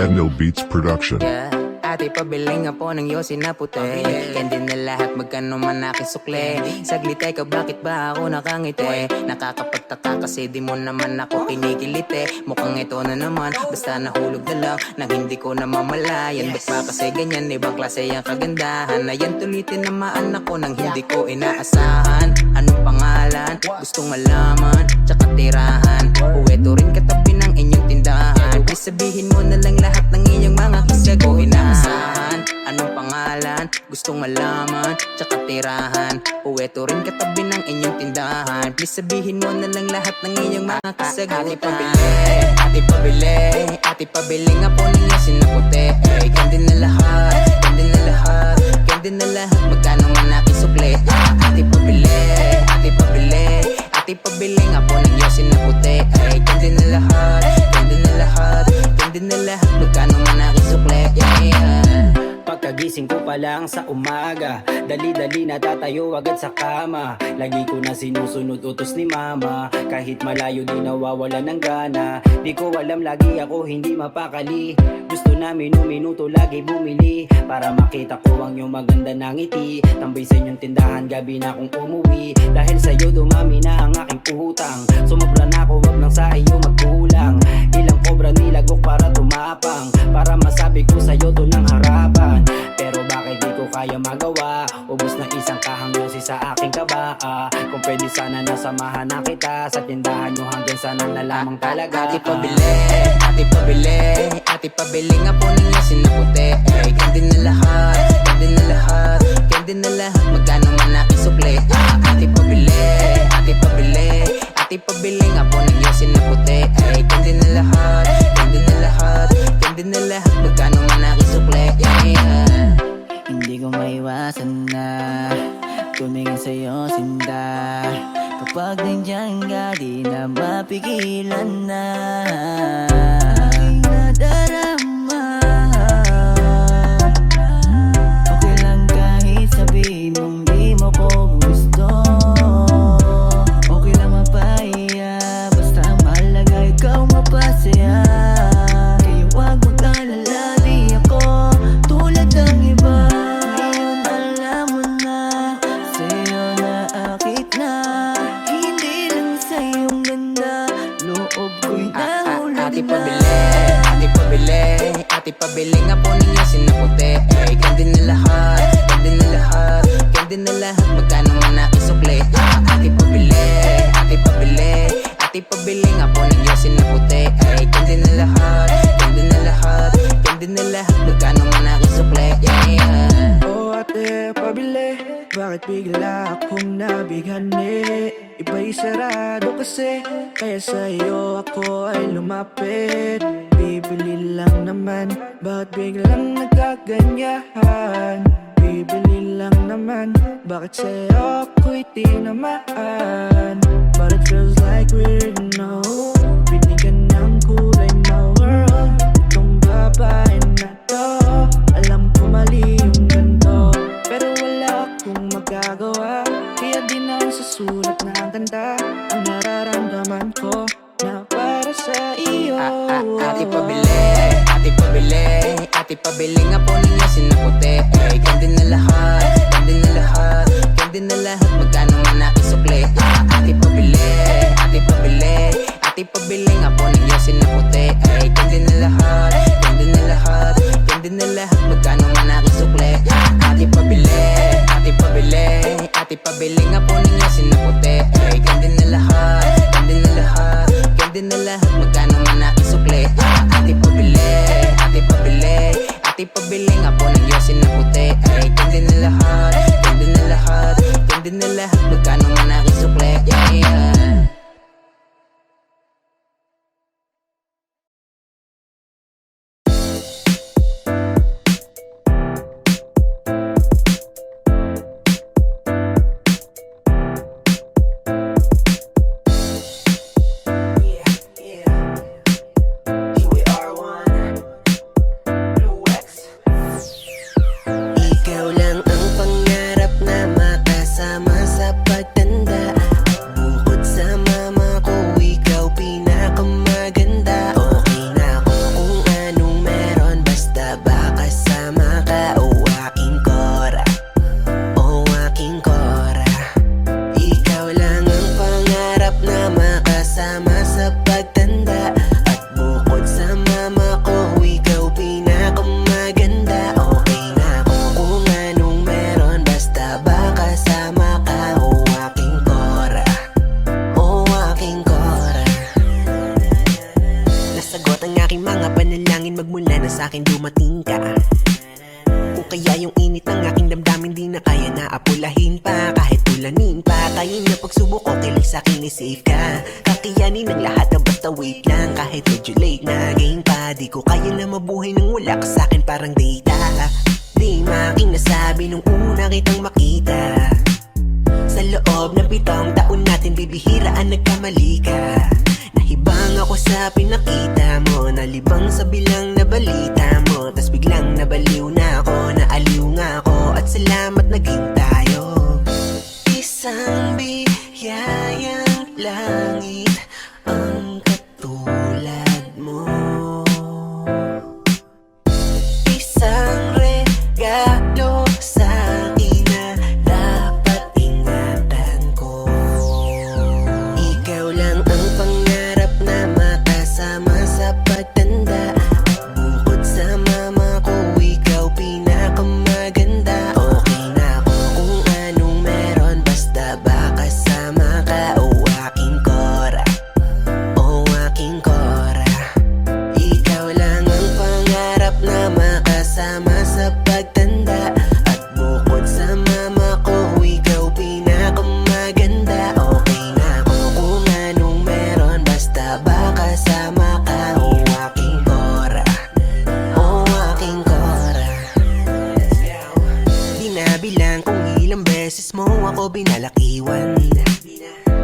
Ednil Beats Production. Yeah. Ate pabili nga po ng yosi na puti. Candy na lahat magkano man aking sukle. Saglit teka bakit ba ako nakangiti? Nakakapagtaka kasi di mo naman ako kinikiliti. Mukhang ito na naman basta nahulog na lang nang hindi ko na mamalayan. Ba't ba kasi ganyan ibang klase yung kagandahan? Ayan tulitin naman ako nang hindi ko inaasahan. Anong pangalan? Gustong malaman tsaka tirahan. Uweto rin katabi ng inyong tindahan. Please sabihin mo na lang lahat ng iyong mga kisya ko inaasahan. Anong pangalan? Gustong malaman tsaka tirahan. Uweto rin katabi ng inyong tindahan. Please sabihin mo na lang lahat ng iyong mga kasagutan. Ate pabili, ate pabili nga po ninyo sinaputi. Candy na lahat, candy na lahat, candy na lahat. Magkano man aking sukle. Ate pabili, ate pabili, ate pabili nga po ninyo sinaputi. Candy na lahat, candy na lahat, candy na lahat. Magkano man aking sukle. Pagkagising ko pa lang sa umaga, dali-dali natatayo agad sa kama. Lagi ko na sinusunod utos ni mama, kahit malayo di nawawala ng gana. Di ko alam lagi ako hindi mapakali. Gusto na minuto lagi bumili, para makita ko ang iyong maganda ng ngiti. Tambay sa inyong tindahan gabi na akong umuwi. Dahil sa'yo dumami na ang aking utang. Sumobra na ako wag nang sa iyo magkulang. Ilang kobra nilagok para tumapang, para masabi ko sa'yo to ng harapan. Pero bakit di ko kaya magawa? Ubus na isang kahang yosi sa aking kabaa. Kung pwede sana nasamahan na kita sa tindahan nyo hanggang sana na lamang talaga. Ate pabili, ate pabili, ate pabili nga po ninyo sinaputi. Candy na lahat, candy na lahat, candy na lahat. Magkano man aking sukle. Ate pabili, ate pabili, ate pabili nga po ninyo sinaputi. Candy na lahat, candy na lahat, candy na lahat. Magkano man aking sukle. Hindi ko maiwasan na tumingin sa'yo sinda. Kapag nandiyan ka di na mapigilan na aking nadarama. Okay lang kahit sabihin mong di mo ko gusto. Okay lang mapaiya, basta mahalaga ikaw mapasaya. Kaya wag mag-alala, di ako tulad ng iba. Ngayon alam mo na, sa'yo na akit na. Hindi lang sa iyong ganda, loob ko'y nahulog na. Ate pabili, ate pabili, ate pabili nga po ninyo sinaputi. Candy na lahat, candy na lahat, candy na lahat. Magkano man aking sukle. Ate pabili, ate pabili, ate pabili nga po ninyo sinaputi. Candy na lahat, candy na lahat, candy na lahat. Magkano man aking sukle. Oh ate pabili, bakit bigla akong nabighani? Iba'y sarado kasi, kaya sa'yo ako ay lumapit. Bibili lang naman, bakit biglang nagkaganyahan? Bibili lang naman, bakit sa'yo ako'y tinamaan? But it feels like we're no, binigyan ng kulay na world. Itong babae na to, alam ko mali yung ganito, pero wala akong magagawa. Kaya di na susulat na ang ganda ang nararamdaman ko na para sa iyo. Ate pabili, ate pabili, ate pabili nga po ninyo sinaputi. Candy na lahat, candy na lahat, candy na lahat. Magkano man aking sukle. Ate pabili, ate pabili, ate pabili nga po ninyo sinaputi. Candy na lahat, candy na lahat, candy na lahat. Magkano man aking sukle. Ate pabili, ate pabili, ate pabili nga po ninyo sinaputi. Candy na lahat, candy na lahat, candy na lahat. Magkano man aking sukle. Ate pabili, ate pabili, ate pabili nga po ninyo sinaputi. Candy na lahat, candy na lahat, candy na lahat. Magkano man aking sukle. Ikaw lang ang pangarap na makasama sa pagtanda. Bukod sa sa pagtanda. At bukod sa mama ko, ikaw pinakamaganda. Okay na ako kung anong meron, basta ba kasama ka, o aking Cora, o aking Cora. Nasagot ang aking mga panalangin magmula na sa'kin dumating ka. Kung kaya yung init ng aking damdamin di na kaya na apulahin pa. Kahit tulanin pa, tayo na pagsubok, okay lang sa'kin i-safe ka. Kakayanin ang lahat na basta wait lang. Kahit medyo late na game pa, di ko kaya na mabuhay nang wala ka sa'kin parang data. Di making nasabi nung una kitang makita. Sa loob ng 7 taon natin bibihiraan nagkamali ka. Nahibang ako sa pinakita mo, nalibang sa bilang na balita mo. Tas biglang nabaliw na ako, naaliw nga ako, at salamat naging tayo. Isang biyayang langit ang katulad mo. Isang regalo sa'kin na dapat ingatan ko. Ikaw lang ang pangarap na makasama sa pagtanda. Bukod sa mama ko, ikaw pinakamaganda. Okay na ako kung anong meron, basta ba kasama ka, o aking Cora, o aking Cora. Ikaw lang ang pangarap na makasama sa pagtanda. At bukod sa mama ko, ikaw pinakamaganda. Okay na ako kung anong meron, basta ba kasama ka, o aking Cora, o aking Cora. Di nabilang kung ilang beses mo ako binalakiwan.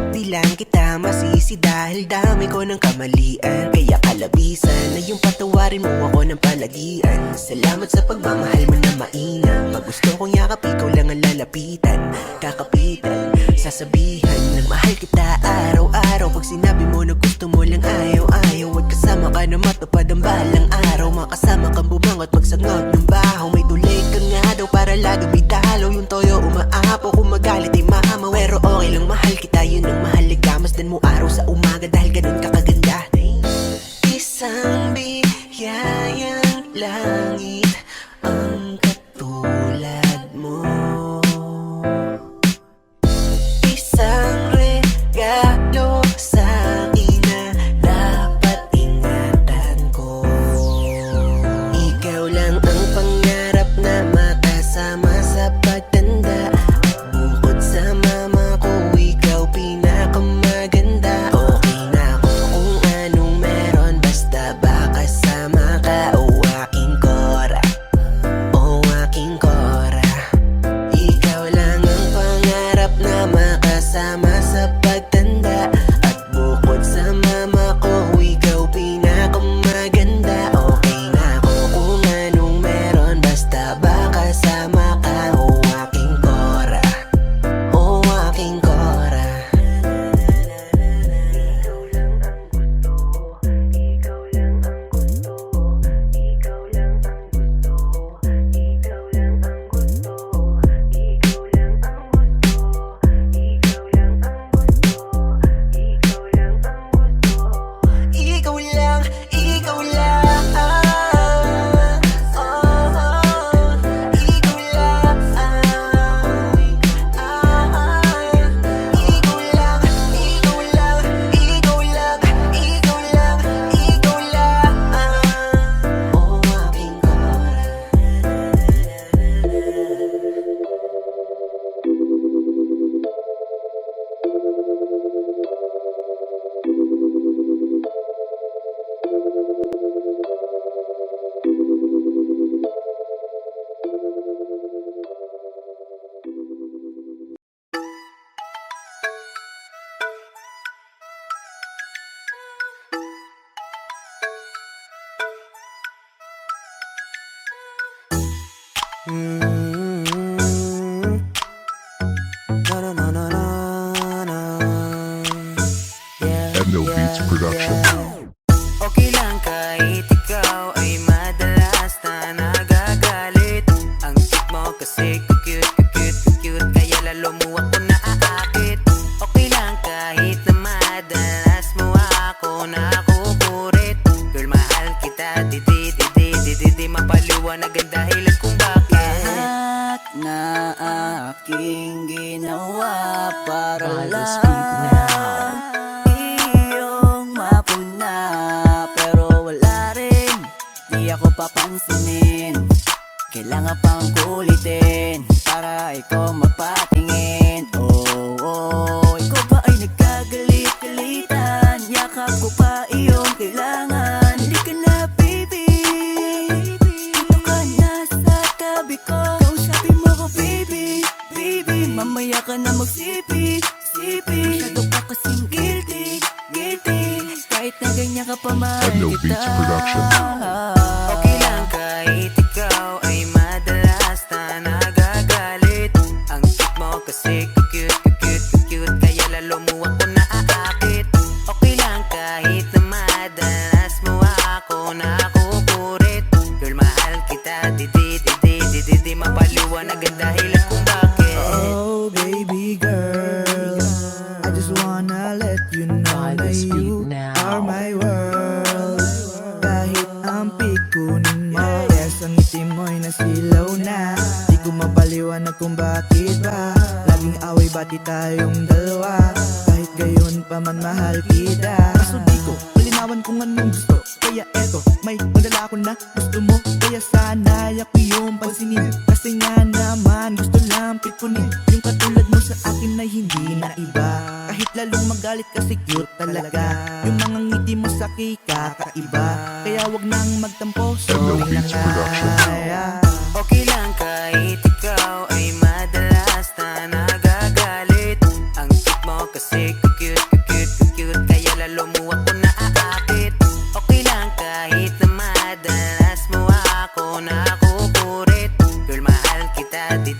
Di lang kita masisi dahil dami ko ng kamalian. Kaya kalabisan na yung patawarin mo ako ng palagian. Salamat sa pagmamahal mo na mainam. Pag gusto kong yakap, ikaw lang ang lalapitan. Kakapitan, sasabihan na mahal kita araw-araw. Pag sinabi mo na gusto mo lang ayaw-ayaw, at kasama ka na matupad ang balang araw. Makasama kang bumangot, magsangot ng bahaw. May tulay ka nga daw para lagi may talo. Yung toyo umaapo, kung magalit ay mahamaw. Pero okay lang, mahal kita, yun ang mahalaga. Masdan mo araw sa umaga dahil ganun ka kaganda. Isang biyayang langit ang katulad mo. Isang regalo sa'kin na dapat ingatan ko. Ikaw lang ang pangarap na makasama sa pagtanda. Bukod sa mama ko, ikaw pinakamaganda. Okay na ako kung anong meron, basta ba kasama ka, o aking Cora, o aking Cora. Ikaw lang ang pangarap na makasama sa pagtanda. At bukod sa mama ko, ikaw pinakamaganda. Okay na ako kung anong meron, basta ba kasama ka, o aking Cora, o aking Cora. Ikaw lang ang gusto, ikaw lang ang gusto, ikaw lang ang gusto, ikaw lang ang gusto, ikaw lang ang gusto, ikaw lang ang gusto, ikaw lang ang gusto, ikaw lang, ikaw lang. Ikaw lang, ikaw lang, ikaw lang, ikaw lang, ikaw lang, ikaw lang, o aking Cora. Endo Beats Production. Okay lang kahit ikaw ay madalas na nagagalit. Ang cute mo kasi cute, kaya lalo mo ako naaakit. Okay lang kahit na madalas mo ako nakukurit. Girl, mahal kita, di mapaliwanag ang dahilan kung bakit. Lahat na aking ginawa para lang iyong mapuna, pero wala rin, di ako papansinin. Kailangan pang kulitin para ikaw mapatingin. Ikaw ba ay nagkagalit-galitan? Yakap ko pa iyong kailangan. Halika na baby, dito ka na sa tabi ko. Kausapin mo ko baby, baby. Mamaya ka na magsipi, masyado ka kasing guilty. Kahit na ganyan ka pa mahal Edno kita. Beats Production. Okay lang kahit ikaw ay madalas na nagagalit. Ang cute mo kasi cute, kaya lalo mo ako naaakit. Okay lang kahit na madalas mo ako nakukurit. Girl, mahal kita, di mapaliwanag ang dahilan kung bakit. Oh baby girl, I just wanna let you know na you are my world. Kahit ang pikunin mo, yes, ang ngiti mo'y nasilaw na. Di ko mapaliwanag kung bakit ba laging away bati tayong dalawa. Kahit gayon pa man mahal kita. Kaso di ko malinawan kung anong gusto, kaya eto, may madala ko na gusto mo. Kaya sana ako yung pansinin, kasi nga naman gusto lang pikunin. Yung katulad mo sa akin ay hindi na iba. Kahit lalong magalit kasi cute talaga. Yung mga ngiti mo sa kakaiba. Kaya wag nang magtampo, sorry na Beats Production. kaya. Okay lang kahit ikaw ay madalas na nagagalit. Ang cute mo kasi cute, kaya lalo mo ako naaakit. Okay lang kahit na madalas mo ako nakukurit. Girl, mahal kita, di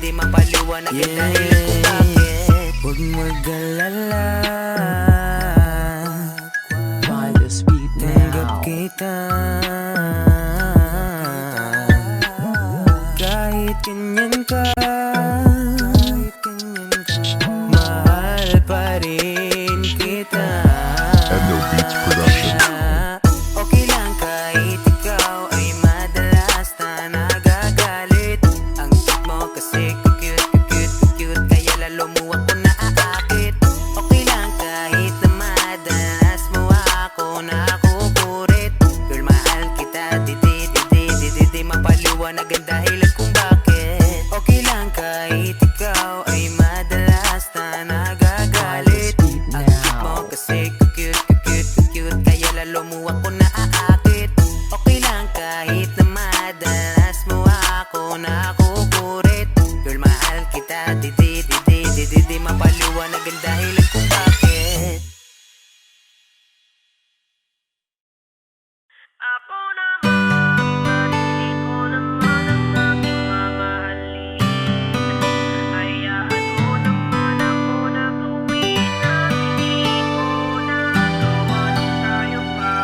mapaliwanag ang dahilan kung bakit. Huwag mag-alala, tanggap kita. Kahit ganyan ka, mahal pa rin kita. Edno Beats Production. Okay lang kahit ikaw ay madalas na nagagalit. Ang cute mo kasi cute, kaya lalo mo ako naaakit. Okay lang kahit na madalas mo ako nakukurit. Girl, mahal kita, di mapaliwanag ang dahilan kung bakit. Okay lang kahit ikaw ay madalas na nagagalit. Ang cute mo kasi cute, kaya lalo mo ako naaakit. Okay lang kahit na madalas mo ako nakukurit. Girl, mahal kita, di mapaliwanag ang dahilan kung bakit. Ako naman, hindi ko naman ang aking mamahalin. Hayaan mo naman ako na gawin ang hindi ko nagawa nung tayo pa.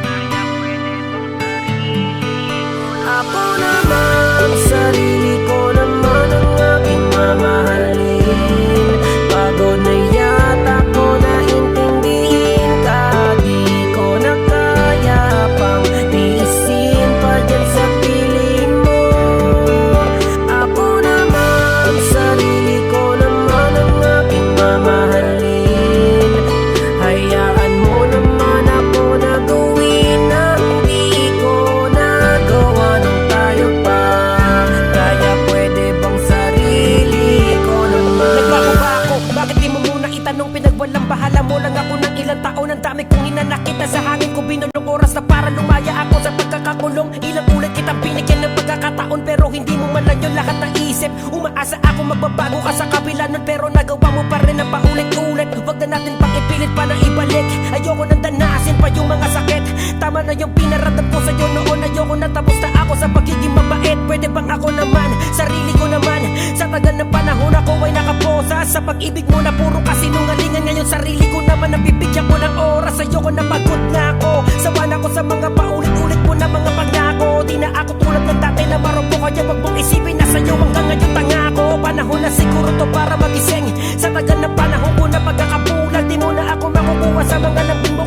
Kaya pwede bang sarili ko na Ako naman, sarili ko naman ang aking mamahalin. Pagod na yata ko na intindihin ka. Di ko na kaya pang tiisin pa dyan sa piling mo. Ako naman, sarili ko naman ang aking mamahalin. Hayaan mo naman ako na gawin ang di ko nagawa nung tayo pa. Kaya pwede bang sarili ko naman? Nagbago ba ako? Bakit di mo muna itanong? Pinagwalang bahala mo lang ako ng ilang taon. Ang dami kong hinanakit na sa hangin ko. Binulong oras na para lumaya ako sa pagkakakulong. Ilang ulit kitang binigyan ng pagkakataon, pero hindi mo man lang yung lahat ng isip. Umaasa ako magbabago ka sa kabila nun, pero nagawa mo pa rin ang paulit-ulit. Huwag na natin pang ipilit pa na ibalik. Ayoko nang danasin pa yung mga sakit. Tama na yung pinaramdam ko sa'yo noon. Ayoko na tapos na ako sa pagiging mabait. Pwede bang ako naman, sarili ko naman? Sa tagal ng panahon ako ay nakaposa sa pag-ibig mo na puro kasinungalingan. Ngayon sarili ko naman ang bibigyan ko ng oras. Ayoko na pagod na ako. Sawa na ako sa mga paulit-ulit mo na mga pangako. Di na ako tulad ng dati na marupok. Kaya wag mong isipin na sa'yo hanggang ngayon tanga ko. Panahon na siguro to para magising. Sa tagal ng panahon ko na pagkakapulag, di mo na ako makukuha sa mga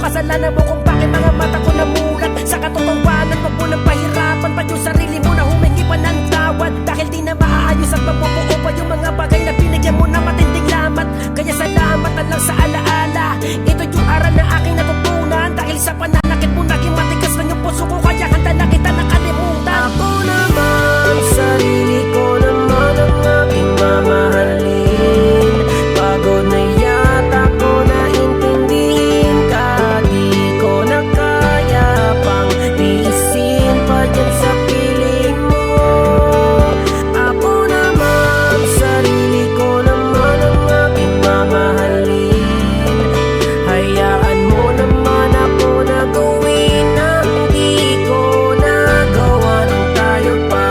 kasalanan mo kung bakit mga mata ko namulat. Sa katotohanan, wag mo nang pahirapan pa yung sarili mo na humingi pa ng tawad. Dahil di na maaayos at mabubuo pa yung mga bagay na binigyan mo na matinding lamat. Kaya salamat na lang sa alaala. Ito yung aral na aking natutunan. Dahil sa pananakit mo naging matigas lang yung puso ko, kaya handa na kita nakalimutan. Ako naman, sarili ko naman ang aking mamahalin. Pagod na yata ko na intindihin ka. Di ko na kaya pang tiisin pa dyan sa piling mo. Ako naman, sarili ko naman ang aking mamahalin. Hayaan mo naman ako na gawin ang di ko nagawa nung tayo pa.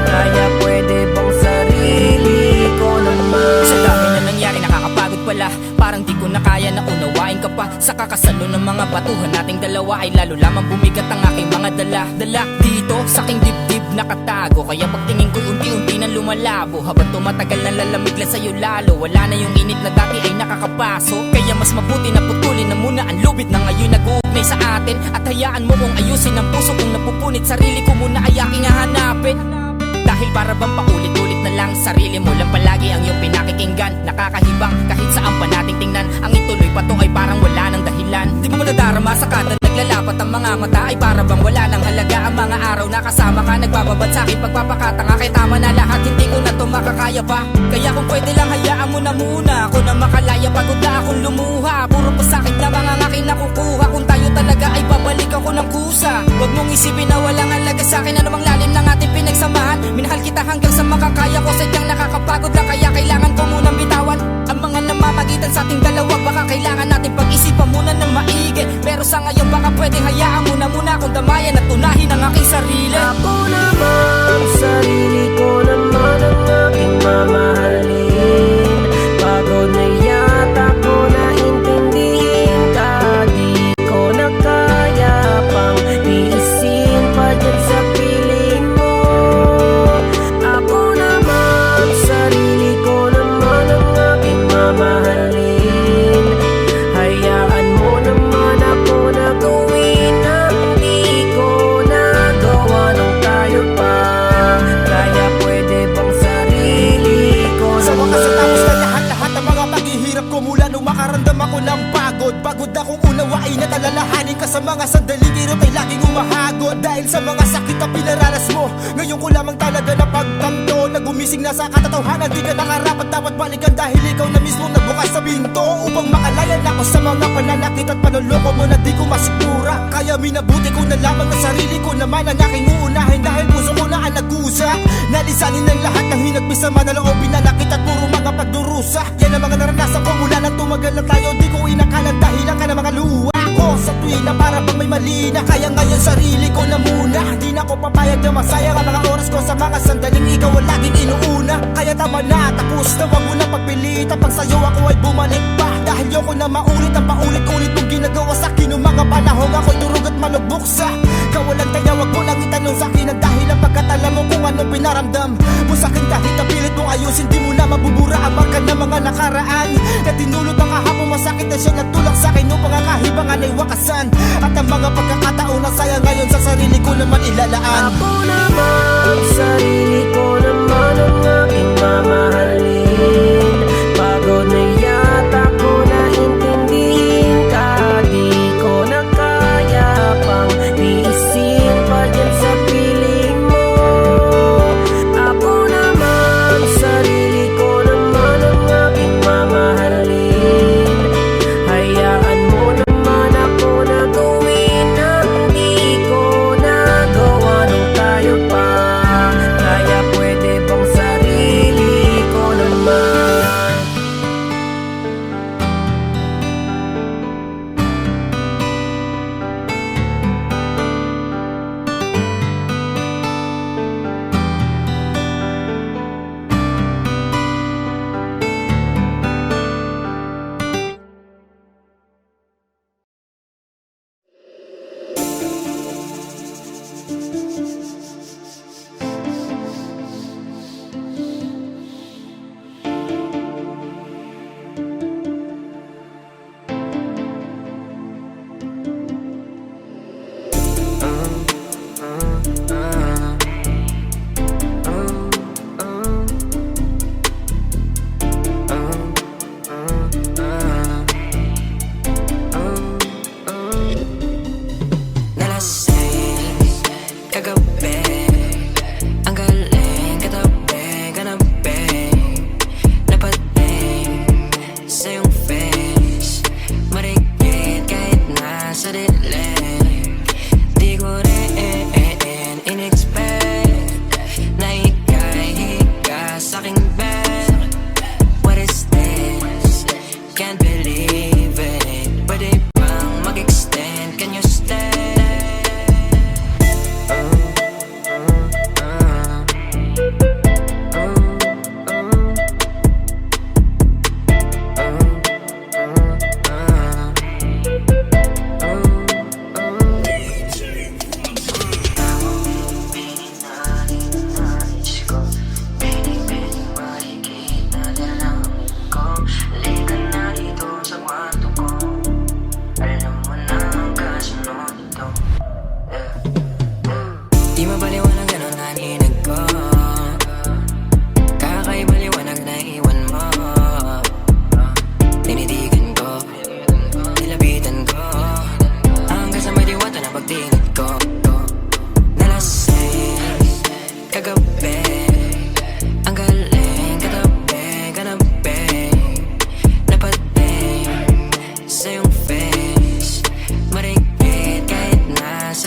Kaya pwede bang sarili ko naman? Sa dami na nangyari nakakapagod pala. Parang di ko na kaya na unawain ka pa. Sa kakasalo ng mga batuhan nating dalawa ay lalo lamang bumigat ang aking mga dala dito sa aking dibdib nakatago. Kaya pagtingin ko unti-unti na lumalabo. Habang tumatagal na lalamig lang sa'yo lalo. Wala na yung init na dati ay nakakapaso. Kaya mas mabuti na putulin na muna ang lubid na ngayon nag-uugnay sa atin. At hayaan mo kong ayusin ang puso kong napupunit. Sarili ko muna ay aking hahanapin. Dahil para bang paulit-ulit na lang, sarili mo lang palagi ang iyong pinakikinggan. Nakakahibang kahit saan pa nating tingnan. Ang ituloy pa to ay parang wala nang dahilan. Di mo nadarama sa kada naglalapat ang mga mata ay para bang wala nang halaga. Ang mga araw na kasama ka nagbababad sa akin pagpapakatanga. Kaya tama na lahat, hindi ko na to makakaya pa. Kaya kung pwede lang hayaan mo na muna ako na makalaya. Pagod na akong lumuha, puro pasakit na mga aking nakukuha. Kung tayo talaga ay babalik ako ng kusa. Huwag mong isipin na walang halaga sa akin. Ano bang lalim ng ating pinagsamahan? Minahal kita hanggang sa makakaya ko. Sadyang nakakapagod lang kaya kailangan ko munang bitawan ang mga namamagitan sa ating dalawa. Baka kailangan natin pag-isipan muna ng maigi. Pero sa ngayon baka pwedeng hayaan mo na muna akong damayan at tunahin ang aking sarili. Ako naman, sarili ko naman ang aking mamahalin. Pagod na yata ko na intindihin ka. Di ko na kaya pang tiisin pa dyan sa piling mo. Ako naman, sarili ko naman ang aking mamahalin. Hayaan mo naman ako na gawin ang di ko nagawa nung tayo pa. Kaya pwede bang sarili ko Sa naman? wakas natapos na lahat ang mga paghihirap ko mula nung makaramdam ako ng pagod. Pagod akong unawain at alalahanin ka sa mga sandaling kirot ay laging umahagod. Dahil sa mga sakit na pinaranas mo, ngayon ko lamang talaga napagtanto na gumising na sa katotohanan. Di ka nakarapat dapat balikan dahil ikaw na mismo nagbukas sa pinto upang makalaya na ako sa mga pananakit at panuloko mo na di ko masikura. Kaya minabuti ko na lamang na sarili ko naman ang aking uunahin. Dahil puso ko na ang nag-usa, nalisanin ng lahat ng hinagpis sa manaloobin na nakit at puro mga pagdurusa. Yan ang mga naranasan ko mula nang tumagal na tayo. Di ko inakalang dahilan ka ng mga luha ko sa tuwing na para bang may mali na. Kaya ngayon sarili ko na muna, di na ko papayag na masayang ang mga oras ko sa mga sandaling ikaw ang laging inuuna. Kaya tama na, tapos na wag mo na pagpilitan. Pag sa'yo ako ay bumalik pa, dahil yoko na maulit ang paulit-ulit mong ginagawa sa'kin noong mga panahon ako'y durog at malugbuksa. Kawalan kaya wag mo lang itanong sa'kin ang dahilan pagkat alam mo kung ano pinaramdam mo sa'kin. Kahit napilit mong ayusin, di mo na mabubura ang marka ng mga nakaraan na tinulot ang kahapong masakit na siya nagtulak sa'kin noong pangakahibangan ay wakasan. At ang mga pagkakataon na sayang ngayon sa sarili ko naman ilalaan. Ako naman, sarili ko naman ang aking mamahalin. Pagod na yata ko na intindihin ka. Di ko na kaya pang tiisin pa dyan sa piling mo. Ako naman, sarili ko naman ang aking mamahalin. Hayaan mo naman ako na gawin ang di ko nagawa nung tayo pa. Kaya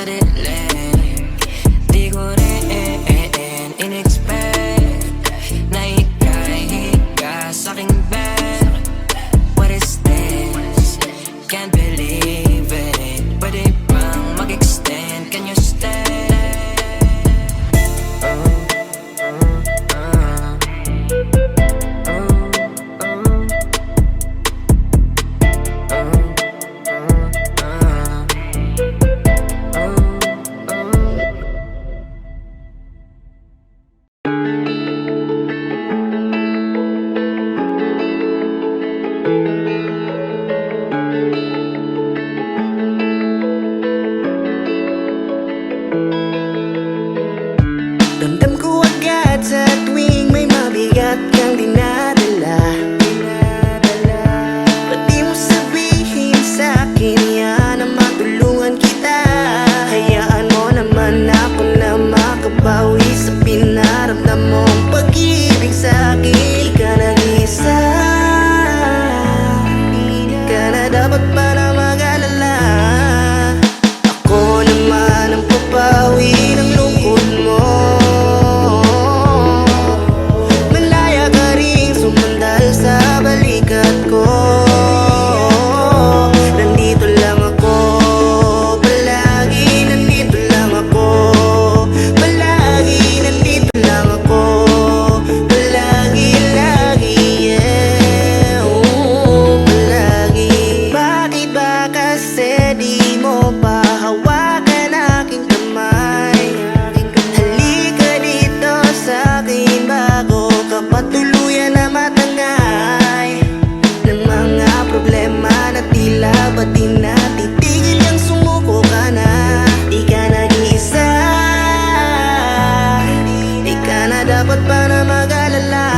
dilim. Di ko rin in-expect na ika'y higa sa'king bed. What is this? Can't believe it. Pwede bang mag-extend? Can you stay? Damdam ko agad sa tuwing may mabigat kang dinadala. Ba't di mo sabihin sa'kin yan na matulungan kita? Hayaan mo naman ako na makabawi sa pinaramdam mong pag-ibig sa'kin. Di ka nag-iisa, di ka na dapat pa na mag-alala. Ako naman ang papawi ng lungkot mo. Malaya ka rin sumandal sa balikat ko. Nandito lang ako, palagi nandito lang ako. Palagi nandito lang ako, palagi, lagi, yeah. Palagi. Bakit ba kasi di mo pa hawakan aking kamay? Halika dito sa'kin bago ka patuluyan na matangay ng mga problema na tila ba di natitigil kang sumuko ka na. Di ka nag-iisa, di ka na dapat pa na mag-alala.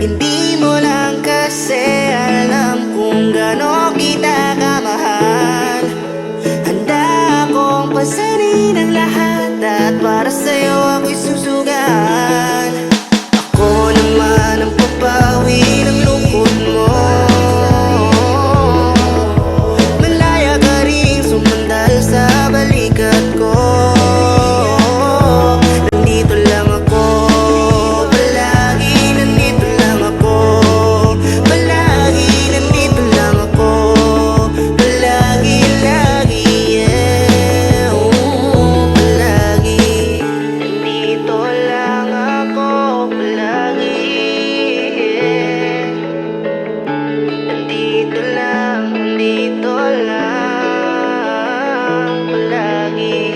Hindi mo lang kasi alam kung gaano kita kamahal. Handa akong pasanin ang lahat at para sa'yo ako'y susugan. Ako naman ang papawi ng lungkot mo. Malaya ka rin sumandal sa balikat ko. Nandito lang ako, palagi nandito lang ako. Palagi nandito lang ako, palagi, lagi, yeah. Palagi nandito lang ako, palagi, yeah. Nandito lang, palagi.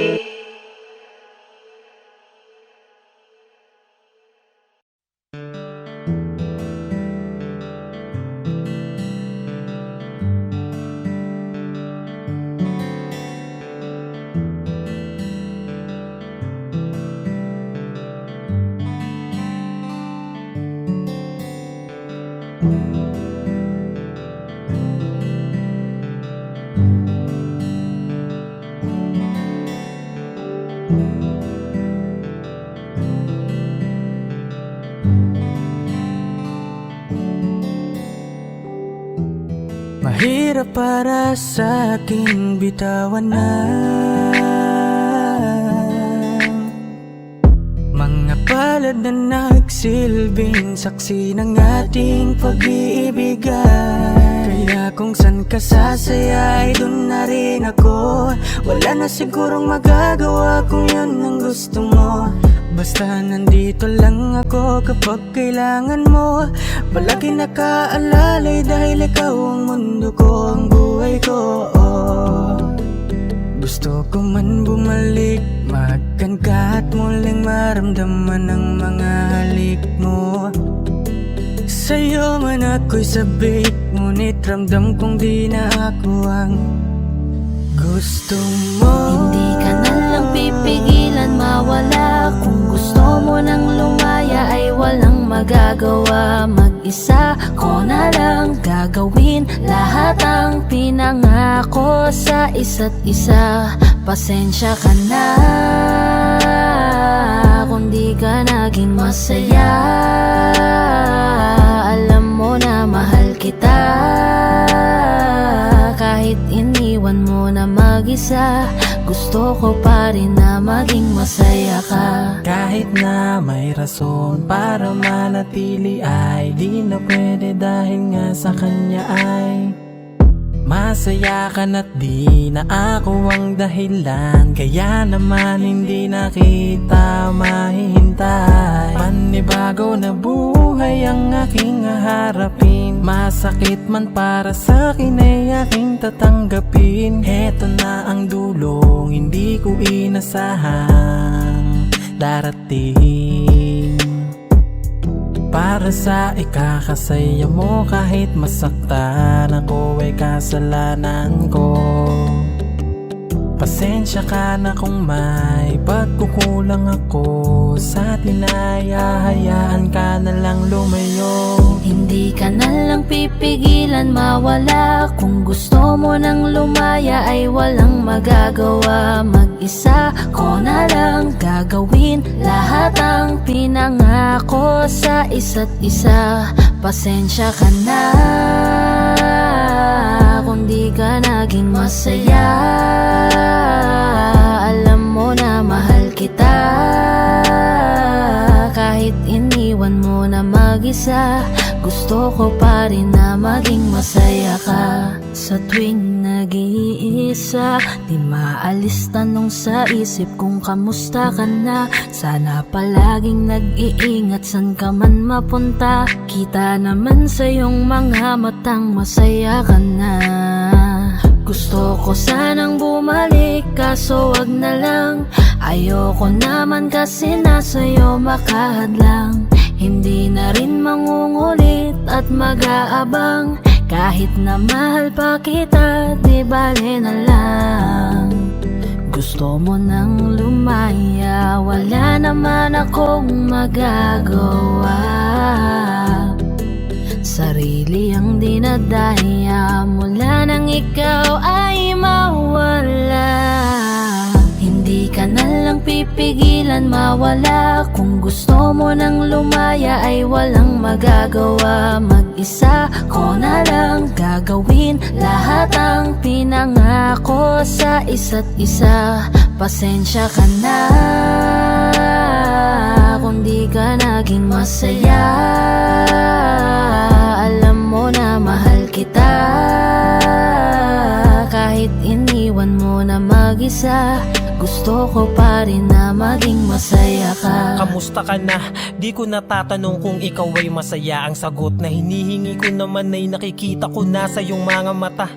Mahirap para sa aking bitawan na mga palad na nagsilbing saksi ng ating pag-iibigan. Kaya kung san ka sasaya ay dun na rin ako. Wala na sigurong magagawa kung yun ang gusto mo. Basta nandito lang ako kapag kailangan mo. Palagi nakaalalay dahil ikaw ang mundo ko, ang buhay ko. Gusto ko man bumalik, magkan ka at muling maramdaman ang mga halik mo. Sa'yo man ako'y sabik, ngunit ramdam kong di na ako ang gusto mo. Hindi ka na lang pipigilan mawala. Kung gusto mo nang lumaya ay walang magagawa. Mag-isa ko na lang gagawin lahat ang pinangako sa isa't isa. Pasensya ka na kung di ka naging masaya. Alam mo na mahal kita kahit iniwan iniwan mo na mag-isa, gusto ko pa rin na maging masaya ka. Kahit na may rason para manatili ay di na pwede dahil nga sa kanya ay masaya ka na't di na ako ang dahilan. Kaya naman hindi na kita mahihintay. Panibago na buhay ang aking haharapin. Masakit man para sa'kin ay aking tatanggapin. Heto na ang dulong hindi ko inasahang darating. Para sa ikakasaya mo kahit masaktan ako ay kasalanan ko. Pasensya ka na kung may pagkukulang ako sa tinaya, hayaan ka na lang lumayo. Hindi ka na lang pipigilan mawala, kung gusto mo nang lumaya ay walang magagawa. Mag-isa ko na lang gagawin lahat ang pinangako sa isa't isa. Pasensya ka na kung di ka naging masaya. Alam mo na mahal kita, kahit iniwan mo na mag-isa, gusto ko pa rin na maging masaya ka. Sa tuwing nag-iisa, di maalis tanong sa isip kung kamusta ka na. Sana palaging nag-iingat san ka man mapunta. Kita naman sa iyong mga matang masaya ka na. Gusto ko sanang bumalik kaso wag na lang. Ayoko naman kasi nasa'yo makahadlang. Hindi na rin mangungulit at mag-aabang. Kahit na mahal pa kita, di bale na lang. Gusto mo nang lumaya, wala naman akong magagawa. Sarili ang dinadaya mula nang ikaw ay mawala. Hindi ka na lang pipigilan mawala, kung gusto mo nang lumaya ay walang magagawa. Mag-isa ko na lang gagawin lahat ang pinangako sa isa't isa. Pasensya ka na kung di ka naging masaya. Alam mo na mahal kita, kahit iniwan mo na mag-isa, gusto ko pa rin na maging masaya ka. Kamusta ka na? Di ko natatanong kung ikaw ay masaya. Ang sagot na hinihingi ko naman ay nakikita ko na sa iyong mga mata.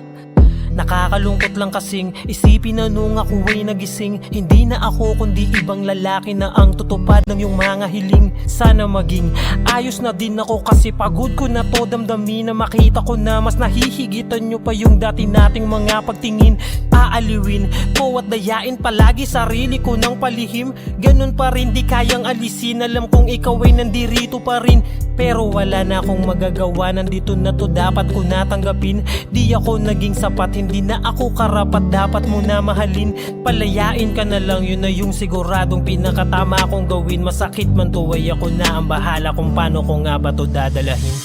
Nakakalungkot lang kasing isipin na nung ako ay nagising, hindi na ako kundi ibang lalaki na ang tutupad ng iyong mga hiling. Sana maging ayos na din ako kasi pagod ko na to damdamin na makita ko na mas nahihigitan nyo pa yung dati nating mga pagtingin. Aaliwin ko at dayain palagi sarili ko ng palihim. Ganun pa rin di kayang alisin, alam kong ikaw ay nandirito pa rin. Pero wala na akong magagawa, nandito na to dapat ko natanggapin. Di ako naging sapat, hindi na ako karapat, dapat mo na mahalin. Palayain ka na lang, yun na yung siguradong pinakatama kong gawin. Masakit man to ay ako na ang bahala kung paano ko nga ba to dadalahin.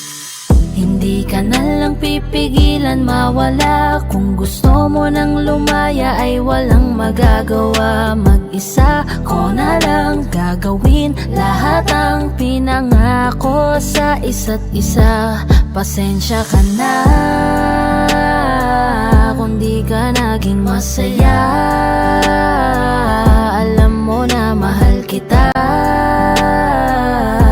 Hindi ka na lang pipigilan mawala, kung gusto mo nang lumaya ay walang magagawa. Mag-isa ko na lang gagawin lahat ang pinangako sa isa't isa. Pasensya ka na kung di ka naging masaya. Alam mo na mahal kita,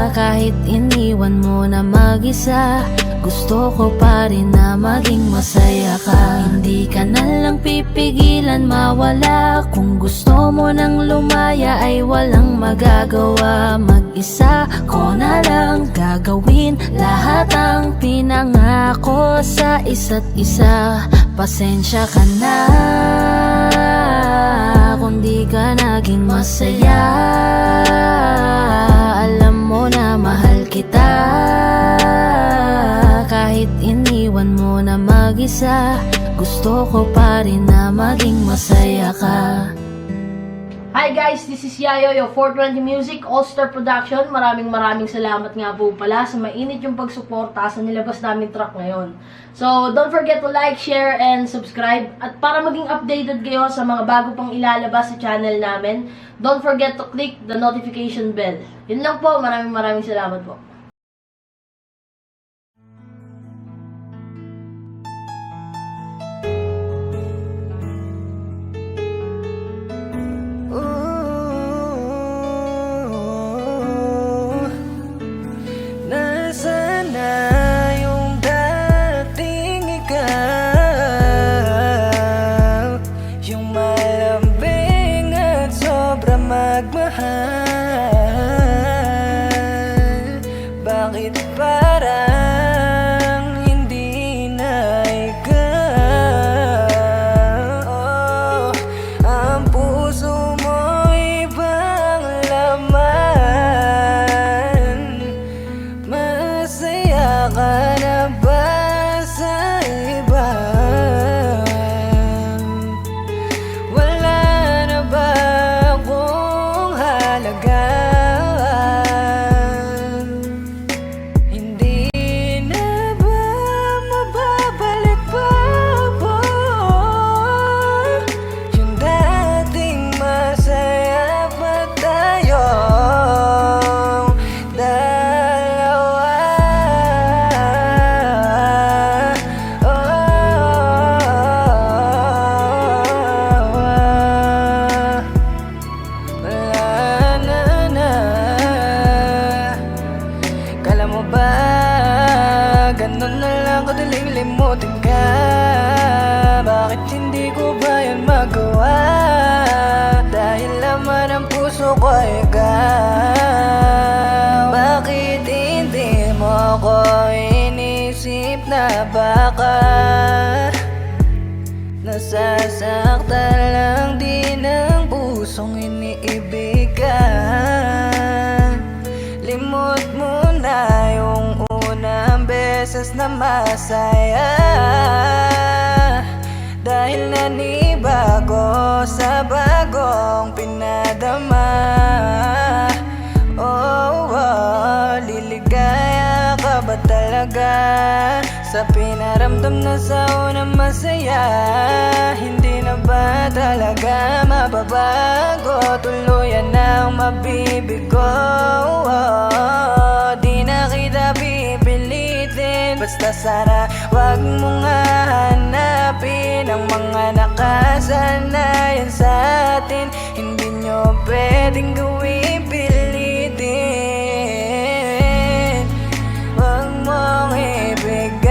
kahit iniwan mo na mag-isa, gusto ko pa rin na maging masaya ka. Hindi ka na lang pipigilan mawala, kung gusto mo nang lumaya ay walang magagawa. Mag-isa ko na lang gagawin lahat ang pinangako sa isa't isa. Pasensya ka na kung di ka naging masaya. Alam mo na mahal kita, kahit iniwan mo na mag-isa, gusto ko pa rin na maging masaya ka. Hi guys, this is Yayo, your 420 Music, All-Star Production. Maraming salamat nga po pala sa mainit yung pagsuporta sa nilabas namin track ngayon. So, don't forget to like, share, and subscribe. At para maging updated kayo sa mga bago pang ilalabas sa channel namin, don't forget to click the notification bell. Yun lang po, maraming salamat po. Nasaan na yung dating ikaw? Yung malambing at sobra magmahal. Bakit parang hindi na ikaw? Oh, ang puso mo ibang laman. Masaya ka na ba sa iba? Wala na ba akong halaga? Hindi na ba mababalik pa po yung dating masaya pa tayong dalawa? Wala na. Kala mo ba ganun na lang kadaling limutin ka? Bakit hindi ko ba yan magawa? Dahil laman ang puso ko ikaw. Bakit hindi mo ko inisip na baka nasasaktan lang din ang pusong iniibigan? Limot mo na yung unang beses na masaya, dahil nanibago sa bagong pinadama. Liligaya ka ba talaga sa pinaramdam na sa unang masaya? Hindi na ba talaga mababago? Tuluyan ang mabibigo. Di na kita pipilitin, basta sana wag mong hanapin ang mga nakasanayan sa atin. Hindi nyo pwedeng gawin pilitin. Wag mong ibigay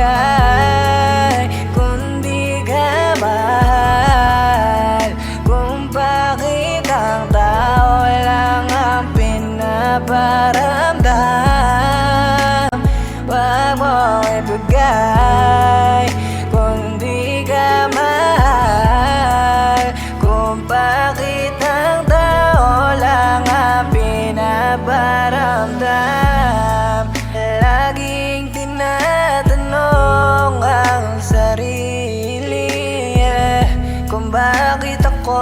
kung di ka mahal. Kung bakit ang tao lang ang pinaparamdam, wag mong ibigay kung di ka mahal. Kung bakit ang tao lang ang pinaparamdam. Laging tinatanong ang sarili, kung bakit ako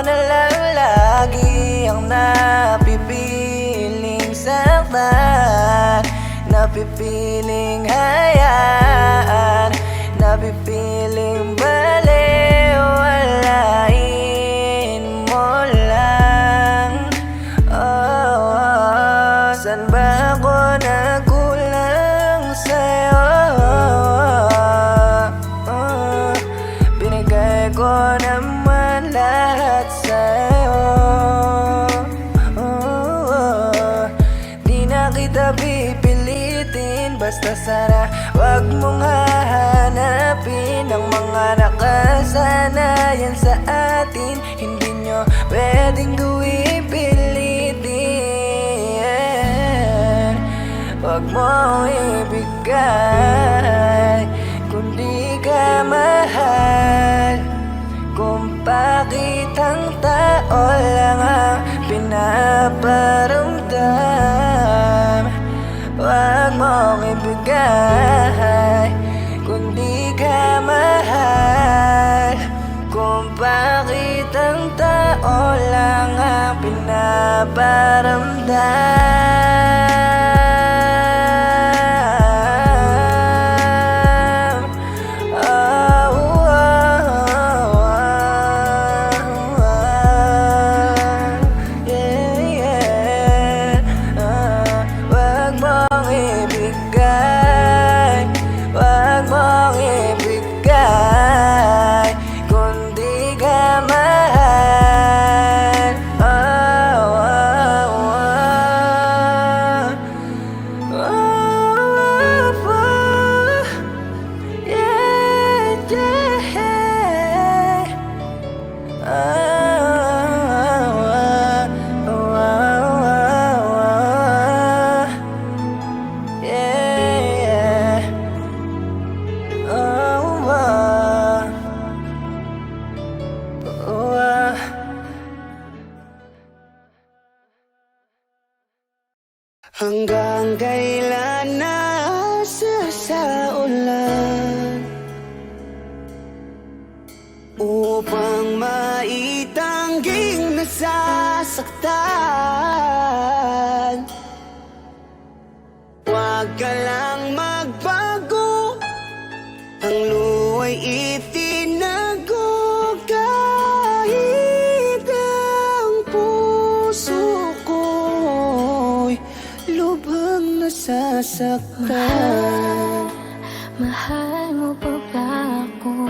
na lang lagi ang napipiling saktan, napipiling hayaan, napipiling balewalain mo lang. San ba ako nagkulang sa'yo? Binigay ko naman lahat sa'yo. Di na kita pipilitin, basta sana wag mong hahanapin ang mga nakasanayan sa atin. Hindi nyo pwedeng gawin pilitin. Wag mong ibigay kung di ka mahal. Kung bakit ang tao lang ang pinaparamdam, wag mong ibigay kung di ka mahal. Kung Bakit ang tao lang ang pinaparamdam? Wag mong ibigay, wag mong ibigay kung di ka mahal. Hanggang kailan nasa sa ulan upang maitangging nasasaktan? Huwag ka lang magbago, ang luwa'y itinago kahit ang puso ko'y lubhang nasasaktan. Mahal mo pa ba ako?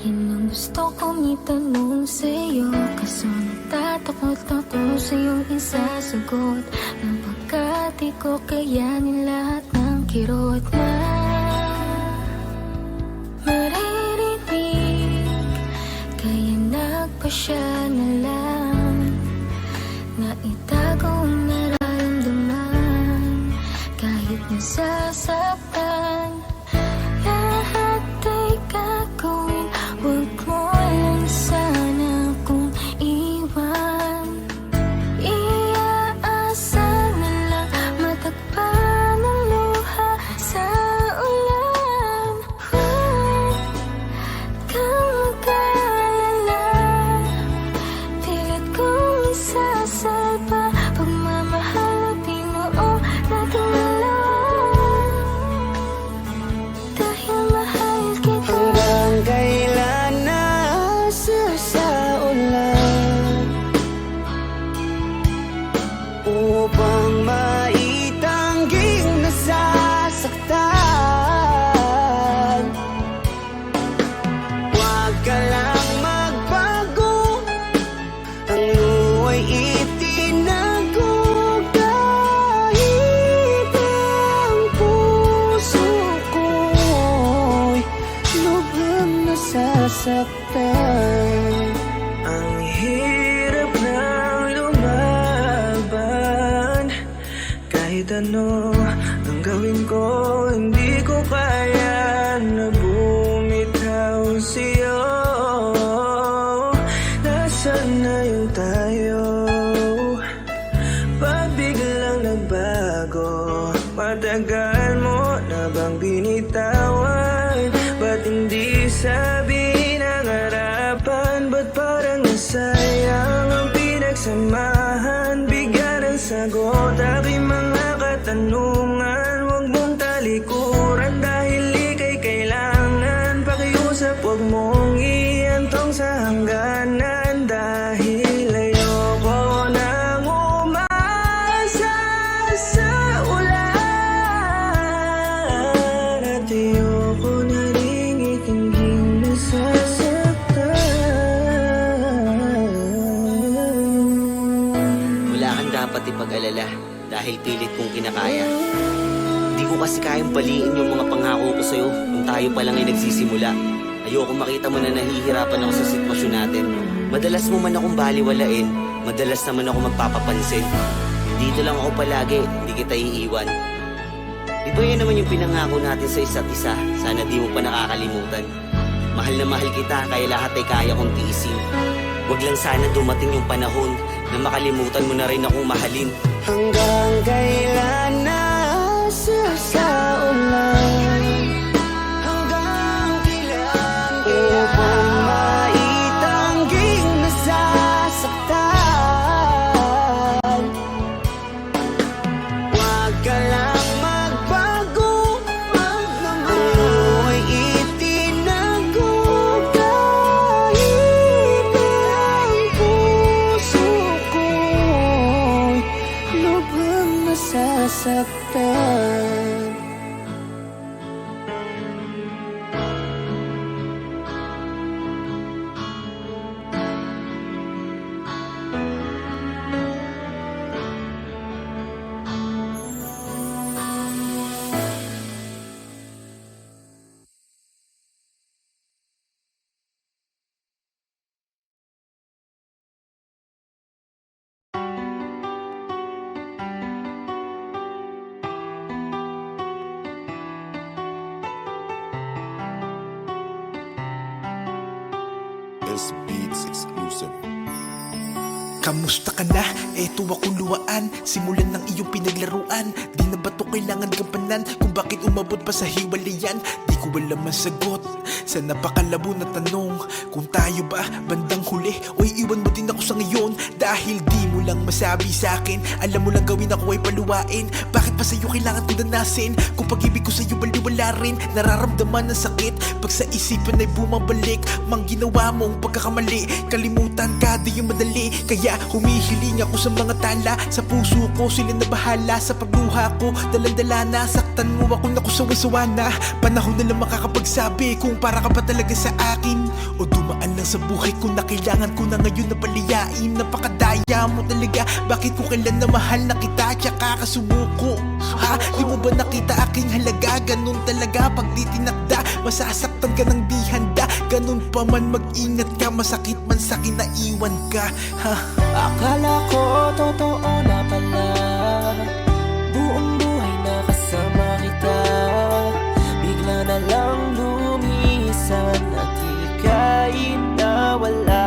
Yan ang gusto kong itanong sa'yo, kaso natatakot ako sa iyong isasagot, napagkat di ko kayanin lahat ng kirot na maririnig. Kaya nagpasya na lang na itago ang nararamdaman kahit nasasaktan. Lahat ay gagawin, huwag mo lang sana kung iwan. Iaasa na lang matagpan ang luha sa ulan. Huwag kang mag-alala, pilit kong isasalba pagmamahal at binuo nating dalawa. Dahil mahal kita. Hanggang kailan nasa sa ulan upang maitangging nasasaktan? Huwag ka lang magbago, ang luwa'y itinago kahit ang puso ko'y lubhang nasasaktan. Ang hirap ng lumaban, kahit ano ang gawin ko, hindi ko kaya na bumitaw sa'yo. Nasaan na yung tayo? Ba't biglang nagbago? Matagal mo na bang binitawan? Ba't hindi sabihin ang harapan? Ba't parang nasayang ang pinagsamahan? Bigyan ng sagot aking mga katanungan. Huwag mong talikuran dahil ika'y kailangan. Pakiusap, huwag mong iantong sa hangganan, dahil ayoko nang umasa sa ulan, at ayoko na ring itingging nasasaktan. Wala kang dapat ipag-alala dahil pilit kong kinakaya. Di ko kasi kayang baliin yung mga pangako ko sa'yo nung tayo pa lang ay nagsisimula. Ayoko makita mo na nahihirapan ako sa sitwasyon natin. Madalas mo man akong baliwalain, madalas naman ako magpapapansin. Dito lang ako palagi, hindi kita iiwan. Di ba yan naman yung pinangako natin sa isa't isa? Sana di mo pa nakakalimutan. Mahal na mahal kita, kaya lahat ay kaya kong tiisin. Huwag lang sana dumating yung panahon na makalimutan mo na rin akong mahalin. Hanggang kailan nasa sa ulan, hanggang kailan upang maitangging nasaktan. S Beats exclusive. Kamusta ka na? Eto ako luwaan. Simulan ng iyong pinaglaruan. Di na ba to kailangan gampanan? Kung bakit umabot pa sa hiwalayan? Di ko alam ang sagot sa napakalabo na tanong. Kung tayo ba bandang huli o iiwan mo din ako sa ngayon? Dahil di mo lang masabi sa akin, alam mo lang gawin ako ay paluwain. Bakit pa sa'yo kailangan ko danasin? Kung pag-ibig ko sa'yo baliwala rin, nararamdaman ng sakit pag sa isipan ay bumabalik. Mang ginawa mong pagkakamali, kalimutan ka di yung madali. Kaya humihiling ako sa mga tala, sa puso ko sila na bahala. Sa pagluha ko, dalandala na, saktan mo ako naku sawa-sawa na. Panahon na lang makakapagsabi kung para ka ba talaga sa akin, o dumaan lang sa buhay ko na kailangan ko na ngayon na paliyain. Napakadaya mo talaga, bakit ko kailan na mahal na kita tsaka kasumuko? Ha? Di mo ba nakita aking halaga? Ganun talaga pag di tinakda, masasaktan ka ng di handa. Ganun pa man mag-ingat ka, masakit man sa'kin na iwan ka. Ha? Akala ko totoo na pala, buong buhay na kasama kita. Bigla na lang lumisan at ika'y nawala.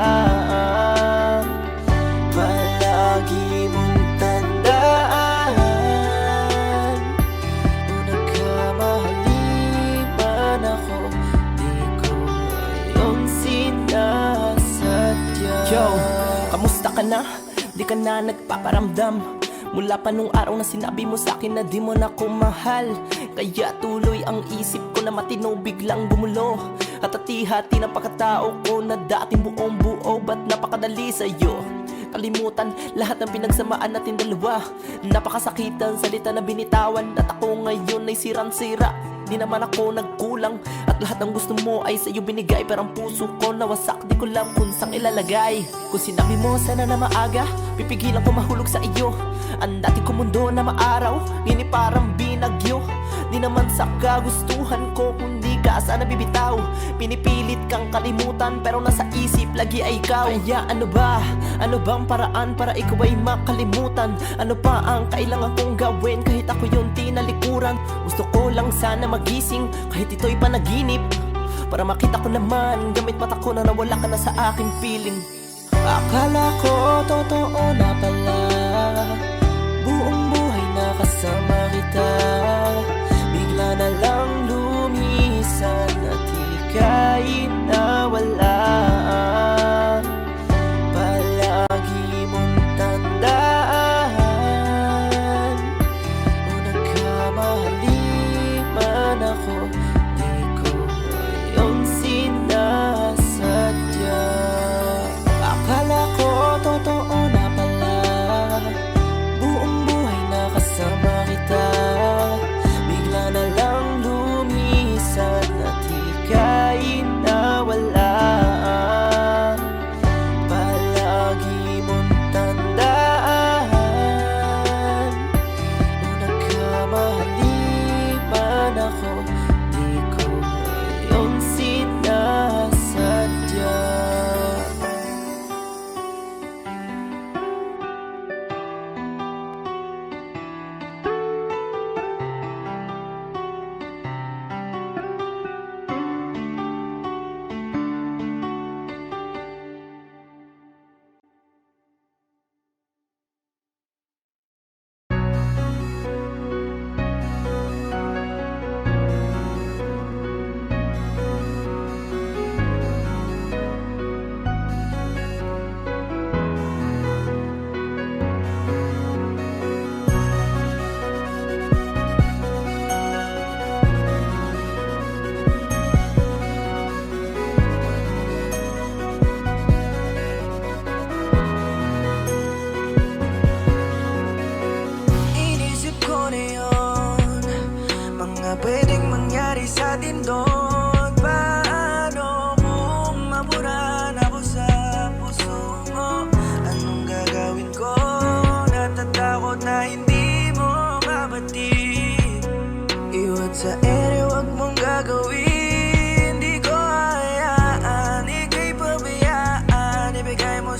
Palagi mong tandaan, kung nagkamali man ako, di ko yung sinasadya. Yo, kamusta ka na? Di ka na nagpaparamdam mula pa nung araw na sinabi mo sa'kin na di mo na ko mahal. Kaya tuloy ang isip ko na matino biglang gumulo. At hati-hati ng pagkatao ko na dating buong buo. Ba't napakadali sa'yo kalimutan lahat ng pinagsamaan natin dalawa? Napakasakitan salita na binitawan, at ako ngayon ay sirang-sira. Di naman ako nagkulang, at lahat ng gusto mo ay sa'yo binigay. Pero ang puso ko nawasak, di ko lang kung saan ilalagay. Kung sinabi mo sana na maaga, pipigilan ko mahulog sa iyo. Ang dati ko mundo na maaraw, ngini parang binagyo. Di naman sa kagustuhan ko, kundi ka sana bibitaw. Pinipilit kang kalimutan, pero nasa isip lagi ay ikaw. Kaya ano ba? Ano bang paraan para ikaw ay makalimutan? Ano pa ang kailangan kong gawin kahit ako yung tinalikuran? Gusto ko lang sana magising kahit ito'y panaginip, para makita ko naman gamit mata ko na nawala ka na sa aking piling. Akala ko totoo na pala, buong buhay na kasama kita. Bigla na lang lumisan at ika'y nawala. Palagi mong tandaan, kung nagkamali man ako, di ko yung sinasadya. Akala ko totoo na pala, buong buhay na kasama kita. Bigla na lang lumisan at ika'y nawala.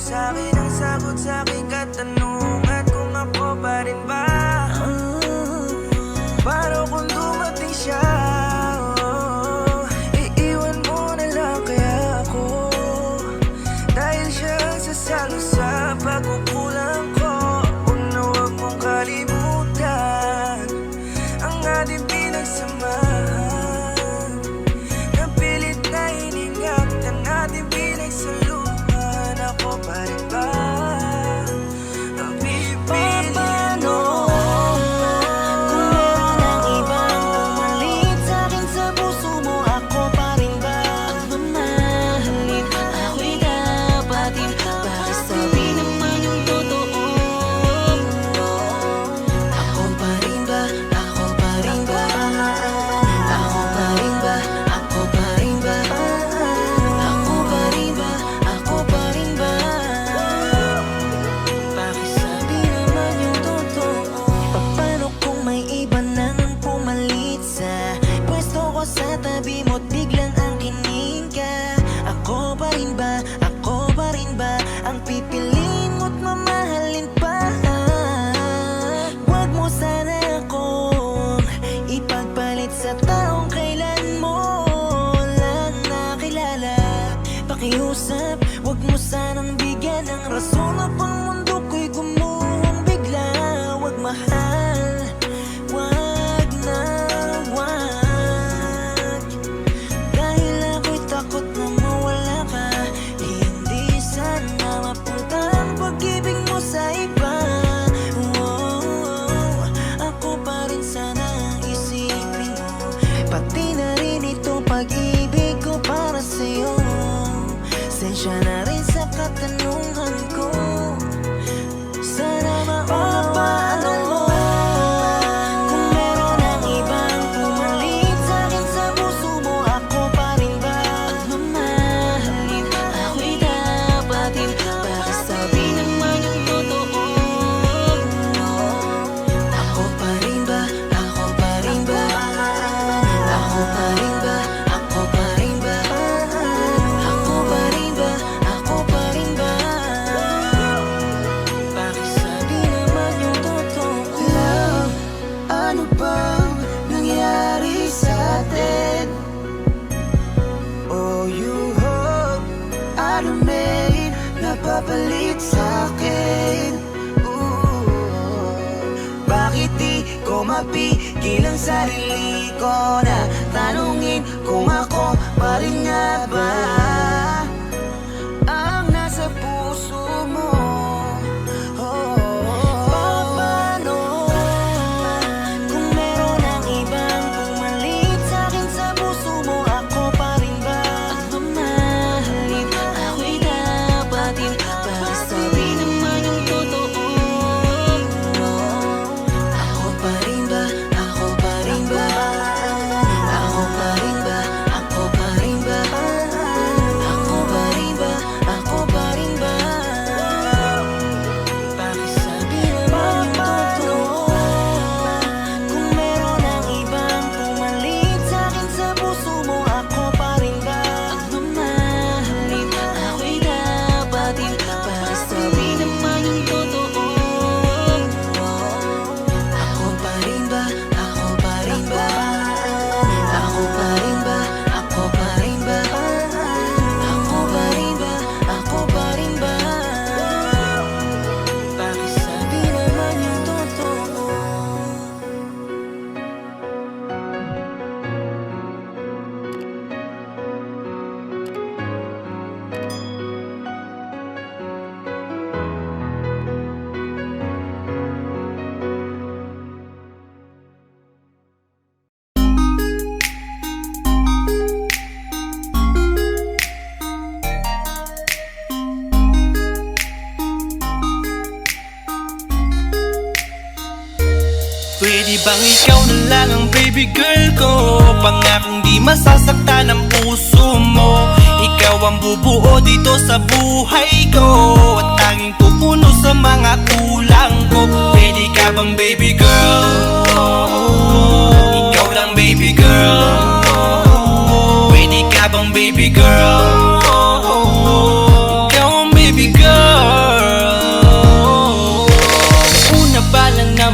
sa'kin ang sagot sa aking katanungan kung ako pa rin ba? Paano kung dumating siya? Iiwan mo na lang kaya ako, dahil siya ang sasalo sa pagkukulang ko. Huwag na huwag mong kalimutan ang ating pinagsamahan, napilit na hiningat ang ating pinagsaluhan. Ako pa rin ba ang pipili mo? Kung meron ang ibang pumalit sa'kin sa puso mo, ako pa rin ba ang mamahalin? Ako'y dapatin, bakit sabi naman yung totoo? Ako pa rin ba? Ako pa rin ba? Ako pa rin ba? Ako pa rin ba? Ako pa rin ba? Ako pa rin ba? Bakit sabi naman yung totoo? Paano kung may iba nang pumalit sa pwesto ko sa tabi mo't biglang ang kinig ka? Ako pa rin ba? Ako pa rin ba ang pipiliin mo't mamahalin pa? Huwag mo sana akong ipagpalit sa taong kailan mo lang nakilala. Pakiusap, huwag mo sanang bigyan ng rason na pang mundo ko'y gumuhong bigla. Huwag mahal, huwag na huwag, dahil ako'y takot na mawala ka. Hindi sana mapunta ang pag-ibig mo sa iba. Ako pa rin sana ang isipin mo, pati na rin itong pag-ibig ko para sa'yo. Sensya na rin sa katanungan ko, sana maunawaan mo. Kung meron ang ibang pumalit sa'kin sa puso mo, ako pa rin ba ang mamahalin? Ako'y dapatin, bakit sabi naman yung totoo? Ako pa rin ba? Ako pa rin ba? Ako pa rin ba? Ako pa rin ba? Ako pa rin ba? Ako pa rin ba? Bakit sabi naman yung totoo? Love, ano bang nangyari sa atin? Oh, you hope, ano may napapalit sa'kin? Bakit di ko mapigil ang sarili ko na tanungin kung ako pa rin nga ba ang nasa puso mo? Paano kung meron ang ibang pumalit sa'kin sa puso mo, ako pa rin ba ang mamahalin? Ako'y dapatin, bakit sabi naman yung totoo? Ako pa rin ba? Ako pa rin ba? Ako pa rin ba? Ako pa rin ba? Ako pa rin ba? Ako pa rin ba? Bakit sabi naman yung totoo? Kung meron ang ibang pumalit sa'kin sa puso mo, ako pa rin ba ang mamahalin? Ako'y dapatin, bakit sabi naman yung totoo? Ako pa rin ba? Ako pa rin ba? Ako pa rin ba? Ako pa rin ba? Ako pa rin ba? Ako pa rin ba? Bakit sabi naman yung totoo? Pwede bang ikaw na lang ang baby girl ko? Pangakong di masasaktan ang puso mo. Ikaw ang bubuo dito sa buhay ko, at tanging pupuno sa mga kulang ko. Pwede ka bang baby girl? Ikaw lang baby girl. Pwede ka bang baby girl? Ikaw ang baby girl.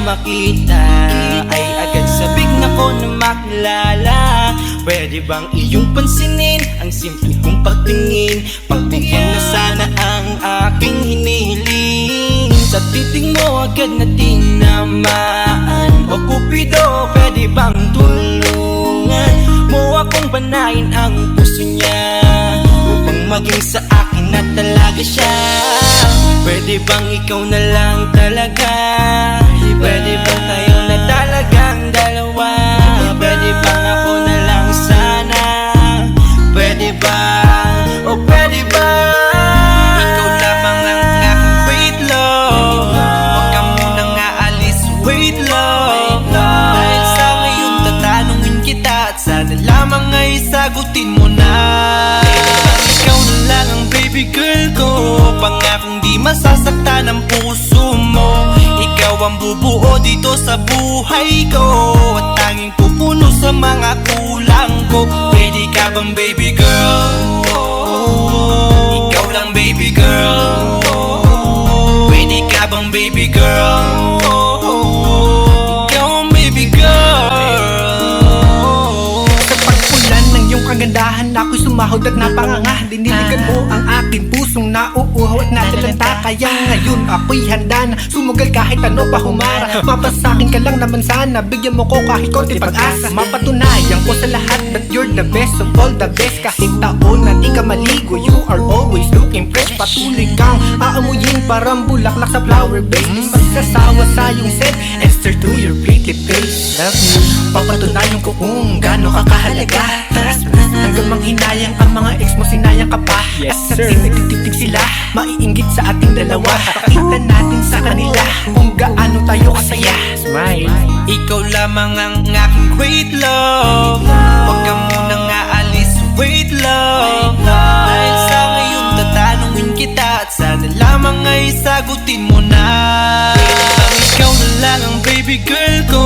makita ay agad sabik na ko na makilala. Pwede bang iyong pansinin ang simple kong pagtingin? Pagbigyan na sana ang aking hinihiling. Sa titig mo agad na tinamaan. O Cupido, pwede bang tulungan mo akong panayin ang puso niya, upang maging sa akin na talaga siya? Pwede bang ikaw na lang talaga? Pwede bang tayo na talagang dalawa? Pwede bang ako na lang sana? Pwede ba? O pwede ba? Ikaw lamang ang aking wait love. Huwag ka munang aalis, wait love. Dahil sa ngayon tatanungin kita at sana lamang ay sagutin mo na. Ikaw na lang ang baby girl ko, pangakong di masasaktan ang puso mo. Ikaw ang bubuo dito sa buhay ko, at tanging pupuno sa mga kulang ko. Pwede ka bang baby girl? Ikaw lang baby girl. Pwede ka bang baby girl? Ikaw ang baby girl. Sa pagpulan ng iyong kagandahan, ako'y sumahod at napanganga. Diniligan mo ang aking pusong nauuhaw at natalanta. Kaya ngayon ako'y handa na sumugal kahit ano pa humara. Mapasakin ka lang naman sana, bigyan mo ko kahit konti pag-asa. Mapatunayan ko sa lahat that you're the best of all the best. Kahit taon na di ka maligo, you are always looking fresh. Patuloy kang aamuyin parang bulaklak sa flower base. Di magsasawa sa iyong scent and stare to your pretty face. Love you, papatunayan ko kung gaano ka kahalaga. Hanggang manghinayang ang mga ex mo, sinayang ka pa. Yes, at sa tinagtitig sila, maiinggit sa ating dalawa. Pakita natin sa kanila kung gaano tayo kasaya. Smile. Ikaw lamang ang aking great love. Huwag ka munang aalis, wait love. Dahil sa ngayon tatanungin kita at sana lamang ay sagutin mo na. Ikaw na lang ang baby girl ko,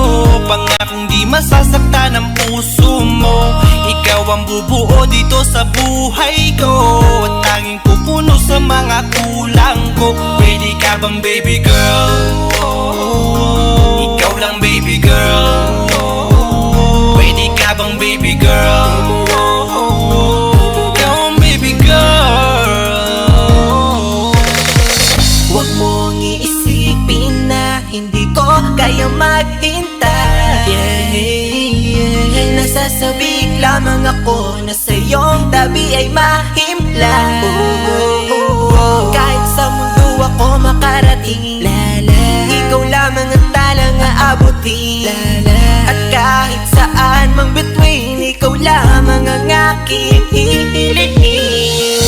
pangakong di masasaktan ang puso mo. Ikaw ang bubuo dito sa buhay ko, at tanging pupuno sa mga kulang ko. Pwede ka bang baby girl? Ikaw lang baby girl. Pwede ka bang baby girl? Ikaw ang baby girl. Huwag mong iisipin na hindi ko kaya maghintay. Nasasabik lamang ako na sa iyong tabi ay mahimpla. Kahit sa mundo ako makarating, ikaw lamang ang talang aabutin. At kahit saan mang between, ikaw lamang ang aking hihilihin.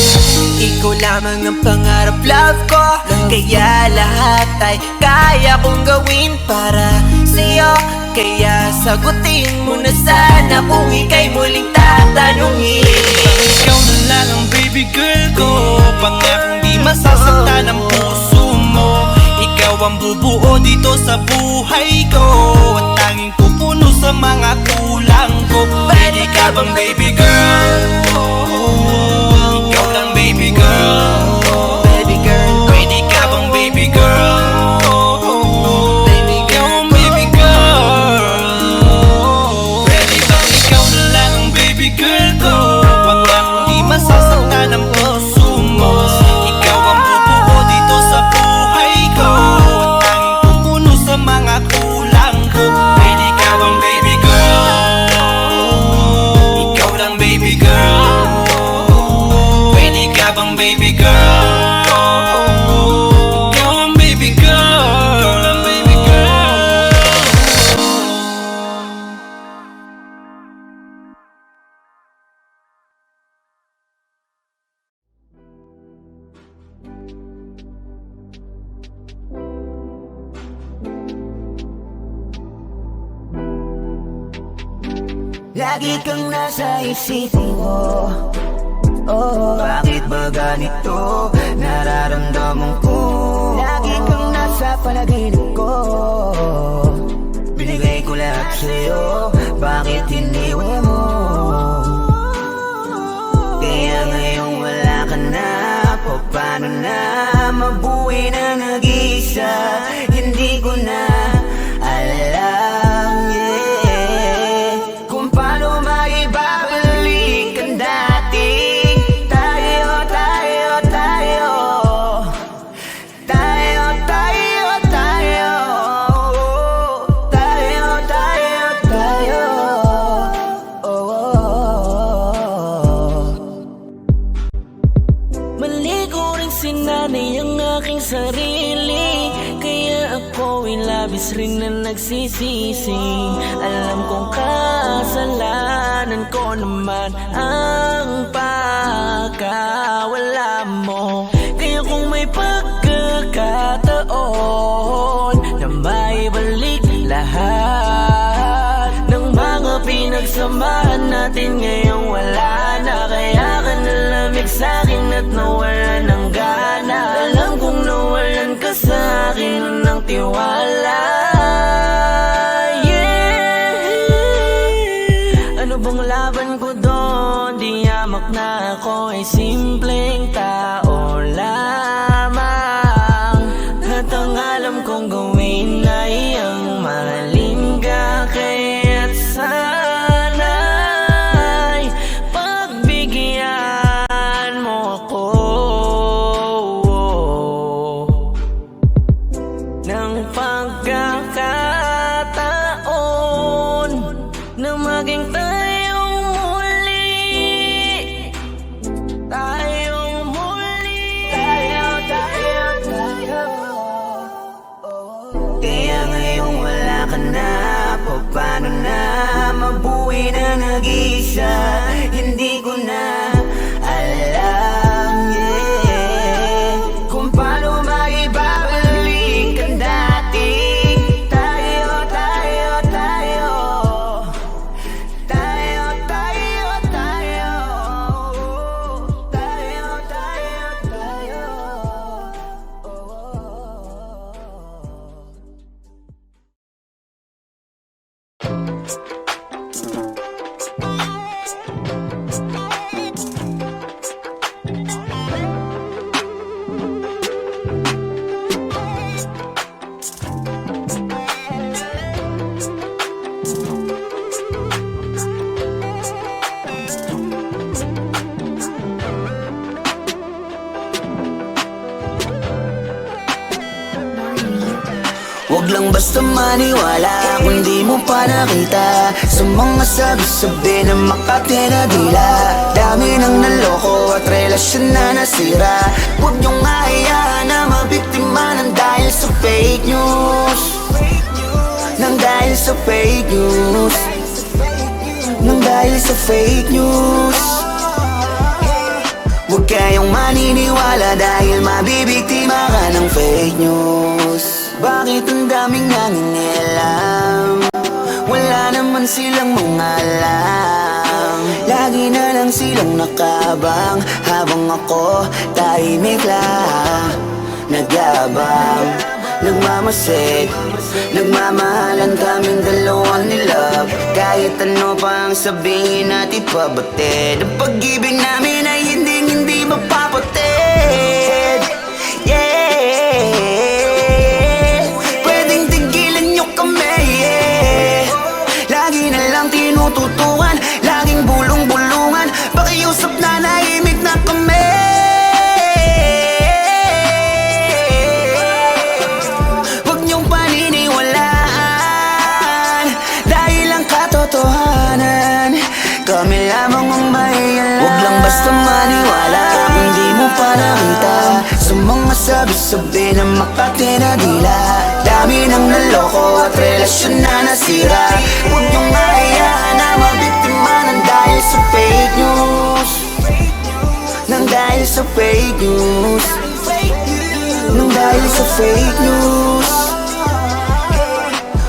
Ikaw lamang ang pangarap, love ko. Kaya lahat ay kaya kong gawin para sa'yo. Kaya sagutin mo na sana kung ika'y muling tatanungin. Ikaw na lang ang baby girl ko, pangakong di masasaktan ang puso mo. Ikaw ang bubuo dito sa buhay ko, at tanging pupuno sa mga kulang ko. Pwede ka bang baby girl? Ikaw lang baby girl. Baby girl. Pwede ka bang baby girl? Ikaw ang baby girl. Pwede bang ikaw na lang ang baby girl ko, pangakong di masasaktan ang puso mo. Ikaw ang bubuo dito sa buhay ko, at tanging pupuno sa mga kulang ko. Pwede ka bang baby girl? Ikaw lang baby girl. Pwede ka bang baby girl? Ikaw ang baby girl. Ikaw lang baby girl. Lagi kang nasa isipin ko. Oh, bakit ba ganito nararamdaman ko? Lagi kang nasa panaginip ko. Binigay ko lahat sa'yo, bakit iniwan mo? Kaya ngayong wala ka na, paano na mabuhay na nag-iisa? Hindi ko na Di ko rin sinanay ang aking sarili, kaya ako'y labis rin na nagsisisi. Alam kong kasalanan ko naman ang pagkawala mo, kaya kung may pagkakataon na maibalik lahat ng mga pinagsamahan natin, ngayong wala na. Kaya ka nalamig sa'kin at nawala ng gana. Alam kong nawalan ka sa'kin ng tiwala. Yeah. Ano bang laban ko doon? Di yamak na ako ay simpleng tao lamang, at ang alam kong gawin ay ang mahalin ka. Kaya't sana'y pagbigyan mo ako ng pagkakataon na maging tayong muli. Tayong muli. Tayo. Kaya ngayong wala ka na, paano na mabuhay na nag-iisa? Hindi ko na alam, yeah, kung paano maibabalik ang dati. Tayo. Huwag lang basta maniwala kung di mo pa nakita sa mga sabi-sabi na Makati na dila. Dami nang naloko at relasyon na nasira. Huwag niyong hayaan na mabiktima ng dahil sa fake news. Nang dahil sa fake news. Nang dahil sa fake news. Huwag kayong maniniwala dahil mabibiktima ka ng fake news. Bakit ang daming nangingialam? Wala naman silang mga alam. Lagi na lang silang nakabang, habang ako tahimik lang nagabang, nagmamasid, nagmamahalan kaming dalawa ni love. Kahit ano pa ang sabihin at ipabatid, ang pag-ibig namin ay hindi mapapatid. Yeah, pwedeng tigilan nyo kami, yeah. Lagi na lang tinututukan, laging bulong-bulungan, pakiusap na nahimik na kami. Huwag niyong paniniwalaan dahil ang katotohanan kami lamang ang may alam. Huwag lang basta maniwala kung di mo pa nakita sa mga sabi-sabi na Makati na dila. Dami nang naloko at relasyon na nasira. Huwag niyong hayaan na mabiktima ng dahil sa fake news. Nang dahil sa fake news. Nang dahil sa fake news.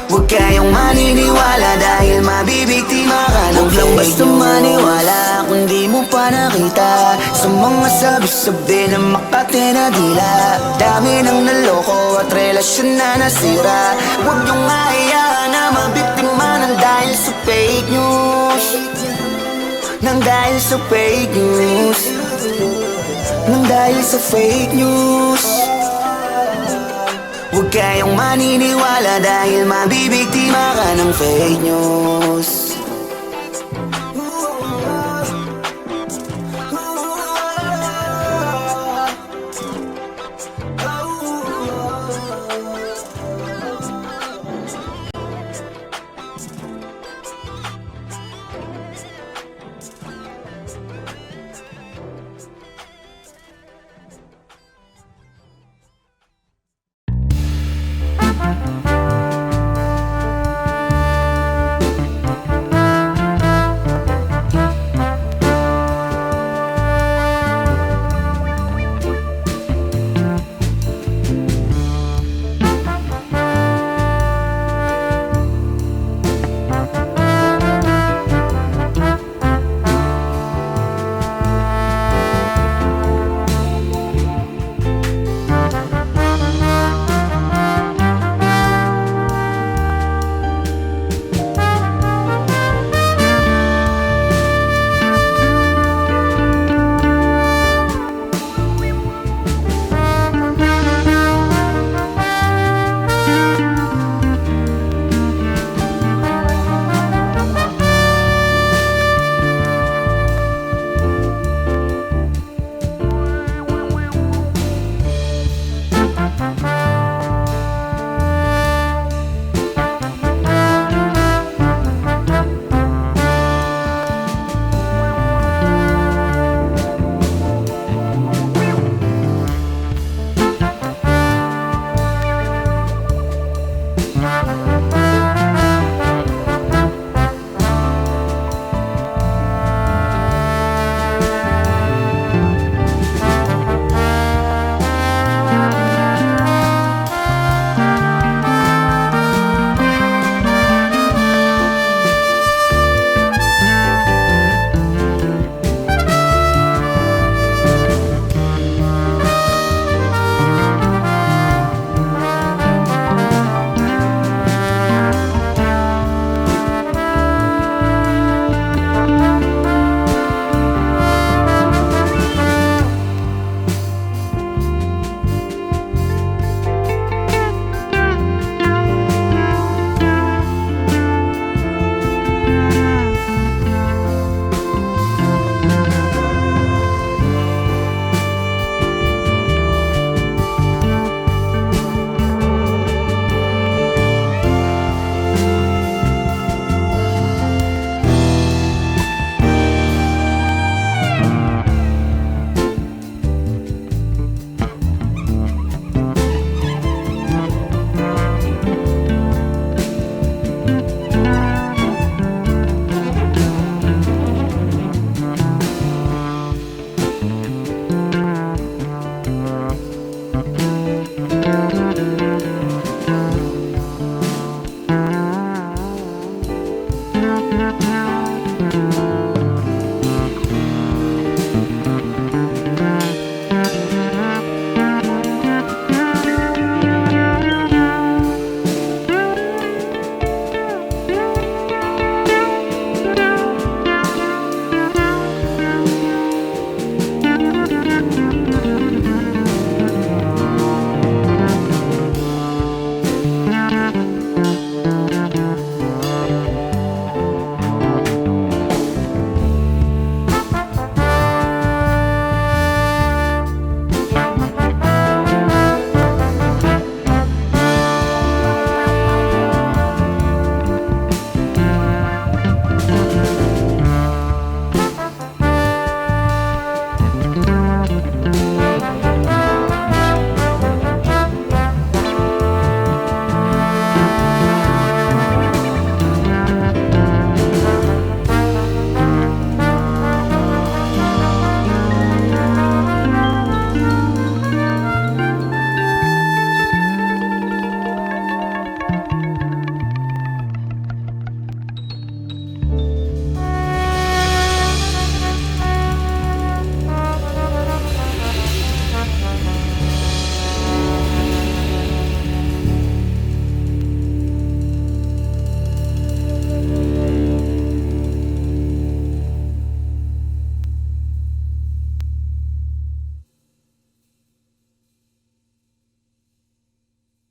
Huwag kayong maniniwala dahil mabibiktima ka ng fake news. Huwag lang basta maniwala kung di mo pa nakita sa mga sabi-sabi na Makati na dila. Dami nang naloko at relasyon na nasira. Huwag niyong hayaan na mabiktima ng dahil sa fake news. Nang dahil sa fake news. Nang dahil sa fake news. Huwag kayong maniniwala dahil mabibiktima ka ng fake news.